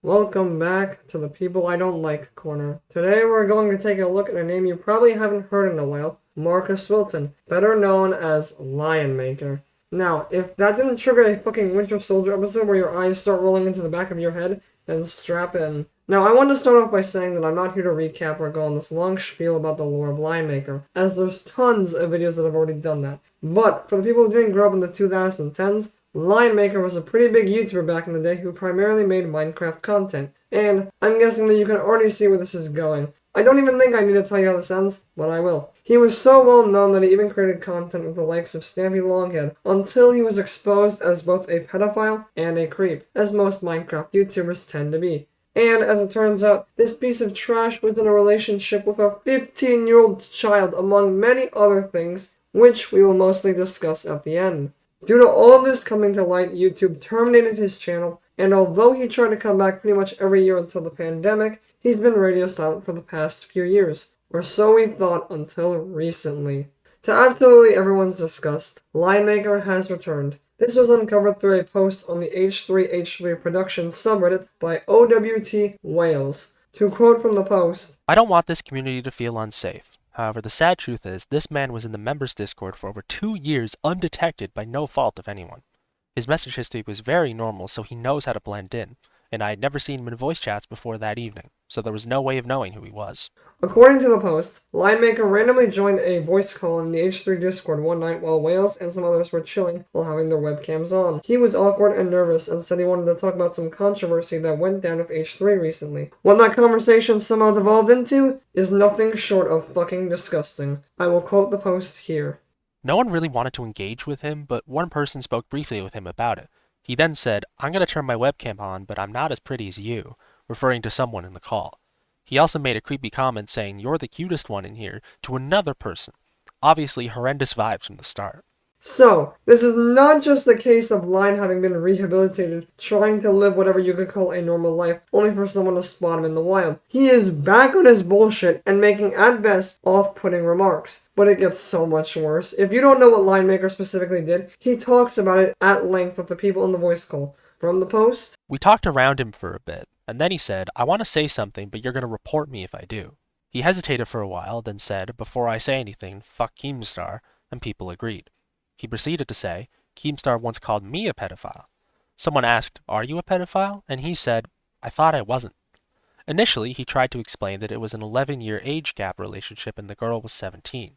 Welcome back to the People I Don't Like corner. Today we're going to take a look at a name you probably haven't heard in a while, Marcus Wilton, better known as LionMaker. Now, if that didn't trigger a fucking Winter Soldier episode where your eyes start rolling into the back of your head, then strap in. Now, I want to start off by saying that I'm not here to recap or go on this long spiel about the lore of LionMaker, as there's tons of videos that have already done that. But, for the people who didn't grow up in the 2010s, LionMaker was a pretty big YouTuber back in the day who primarily made Minecraft content, and I'm guessing that you can already see where this is going. I don't even think I need to tell you how this ends, but I will. He was so well known that he even created content with the likes of Stampy Longhead until he was exposed as both a pedophile and a creep, as most Minecraft YouTubers tend to be. And as it turns out, this piece of trash was in a relationship with a 15-year-old child, among many other things, which we will mostly discuss at the end. Due to all of this coming to light, YouTube terminated his channel, and although he tried to come back pretty much every year until the pandemic, he's been radio silent for the past few years. Or so we thought until recently. To absolutely everyone's disgust, LionMaker has returned. This was uncovered through a post on the H3H3 Productions subreddit by OWT Wales. To quote from the post, I don't want this community to feel unsafe. However, the sad truth is, this man was in the members' Discord for over 2 years undetected by no fault of anyone. His message history was very normal, so he knows how to blend in, and I had never seen him in voice chats before that evening, so there was no way of knowing who he was. According to the post, LionMaker randomly joined a voice call in the H3 Discord one night while Wales and some others were chilling while having their webcams on. He was awkward and nervous and said he wanted to talk about some controversy that went down with H3 recently. What that conversation somehow devolved into is nothing short of fucking disgusting. I will quote the post here. No one really wanted to engage with him, but one person spoke briefly with him about it. He then said, "I'm going to turn my webcam on, but I'm not as pretty as you," referring to someone in the call. He also made a creepy comment saying, "You're the cutest one in here," to another person. Obviously horrendous vibes from the start. So, this is not just a case of Lion having been rehabilitated, trying to live whatever you could call a normal life, only for someone to spot him in the wild. He is back on his bullshit and making, at best, off-putting remarks. But it gets so much worse. If you don't know what LionMaker specifically did, he talks about it at length with the people in the voice call. From the post, We talked around him for a bit, and then he said, "I want to say something, but you're going to report me if I do." He hesitated for a while, then said, "Before I say anything, fuck Keemstar," and people agreed. He proceeded to say, "Keemstar once called me a pedophile." Someone asked, "Are you a pedophile?" And he said, "I thought I wasn't." Initially, he tried to explain that it was an 11-year age gap relationship and the girl was 17.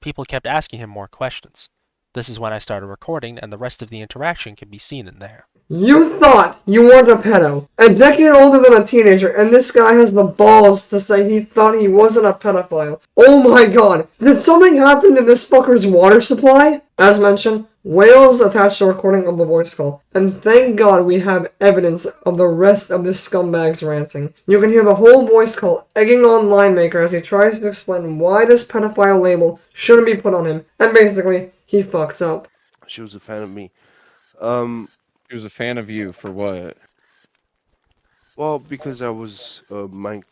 People kept asking him more questions. This is when I started recording, and the rest of the interaction can be seen in there. you thought you weren't a pedo. A decade older than a teenager, and this guy has the balls to say he thought he wasn't a pedophile. Oh my god, did something happen to this fucker's water supply? As mentioned, Wales attached a recording of the voice call, and thank god we have evidence of the rest of this scumbag's ranting. You can hear the whole voice call egging on LionMaker as he tries to explain why this pedophile label shouldn't be put on him, and basically, he fucks up. She was a fan of me. He was a fan of you for what? Well, because I was Minecraft.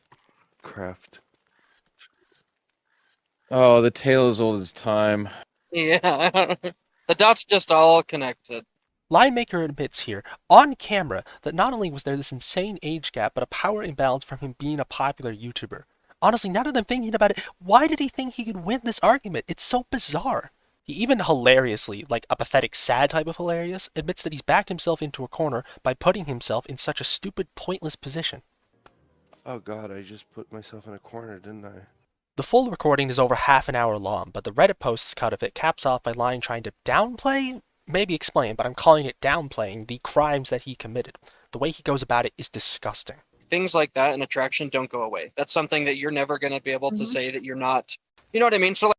Oh, the tale as old as time. Yeah, the dots just all connected. LionMaker admits here, on camera, that not only was there this insane age gap, but a power imbalance from him being a popular YouTuber. Honestly, now that I'm thinking about it, why did he think he could win this argument? It's so bizarre. He even hilariously, like a pathetic sad type of hilarious, admits that he's backed himself into a corner by putting himself in such a stupid, pointless position. Oh god, I just put myself in a corner, didn't I? The full recording is over half an hour long, but the Reddit post's cut of it caps off by Lion trying to downplay? Maybe explain, but I'm calling it downplaying the crimes that he committed. The way he goes about it is disgusting. Things like that in attraction don't go away. That's something that you're never going to be able to say that you're not. You know what I mean? So like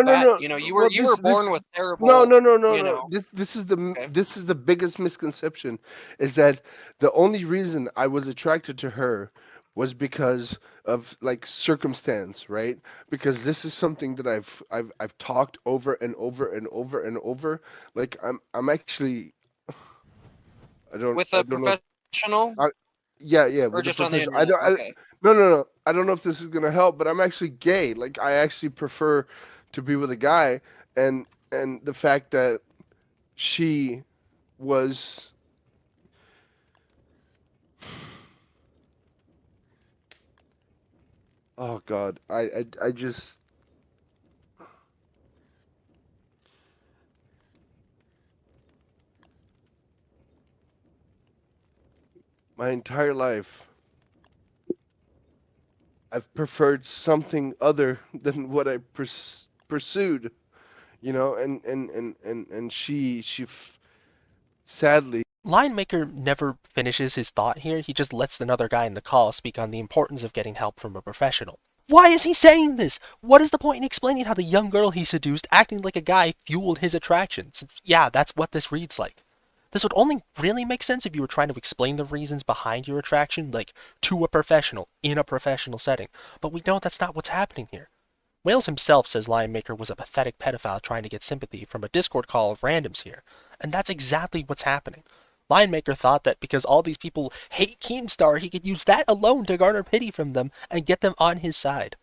No. you know, you Well, were born with terrible. No. you know. This is the Okay. this is the biggest misconception, is that the only reason I was attracted to her was because of like circumstance, right? Because this is something that I've talked over and over and over and over. Like I'm actually With I a don't know. professional Yeah, or with the just on the professional. internet. Okay. No. I don't know if this is gonna help, but I'm actually gay. Like I actually prefer to be with a guy, and the fact that she was Oh God, I just. My entire life, I've preferred something other than what I pursued, you know, and sadly. LionMaker never finishes his thought here, he just lets another guy in the call speak on the importance of getting help from a professional. Why is he saying this? What is the point in explaining how the young girl he seduced acting like a guy fueled his attractions? Yeah, that's what this reads like. This would only really make sense if you were trying to explain the reasons behind your attraction, like, to a professional, in a professional setting. But we know that's not what's happening here. Wales himself says LionMaker was a pathetic pedophile trying to get sympathy from a Discord call of randoms here. And that's exactly what's happening. LionMaker thought that because all these people hate Keemstar, he could use that alone to garner pity from them and get them on his side.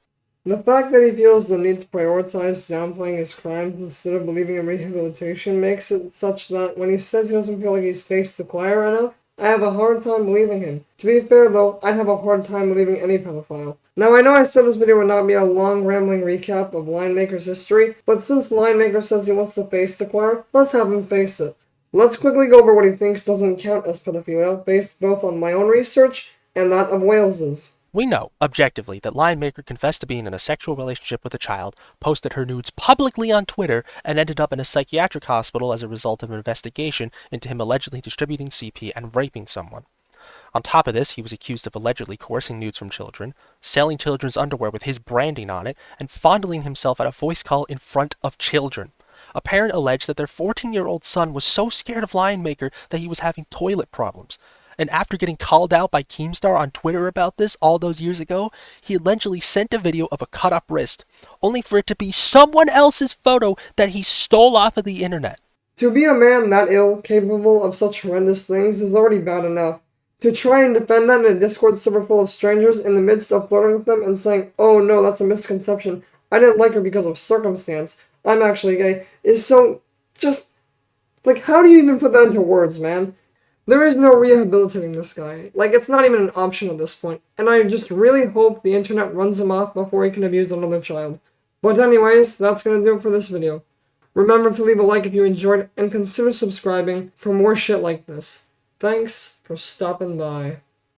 The fact that he feels the need to prioritize downplaying his crimes instead of believing in rehabilitation makes it such that when he says he doesn't feel like he's faced the choir enough, I have a hard time believing him. To be fair though, I'd have a hard time believing any pedophile. Now I know I said this video would not be a long rambling recap of LionMaker's history, but since LionMaker says he wants to face the choir, let's have him face it. Let's quickly go over what he thinks doesn't count as pedophilia, based both on my own research and that of Wales's. We know, objectively, that LionMaker confessed to being in a sexual relationship with a child, posted her nudes publicly on Twitter, and ended up in a psychiatric hospital as a result of an investigation into him allegedly distributing CP and raping someone. On top of this, he was accused of allegedly coercing nudes from children, selling children's underwear with his branding on it, and fondling himself at a voice call in front of children. A parent alleged that their 14-year-old son was so scared of LionMaker that he was having toilet problems. And after getting called out by Keemstar on Twitter about this all those years ago, he allegedly sent a video of a cut-up wrist, only for it to be someone else's photo that he stole off of the internet. To be a man that ill, capable of such horrendous things, is already bad enough. To try and defend that in a Discord server full of strangers in the midst of flirting with them and saying, oh no, that's a misconception, I didn't like her because of circumstance, I'm actually gay, is so just... Like, how do you even put that into words, man? There is no rehabilitating this guy. Like, it's not even an option at this point. And I just really hope the internet runs him off before he can abuse another child. But anyways, that's gonna do it for this video. Remember to leave a like if you enjoyed, and consider subscribing for more shit like this. Thanks for stopping by.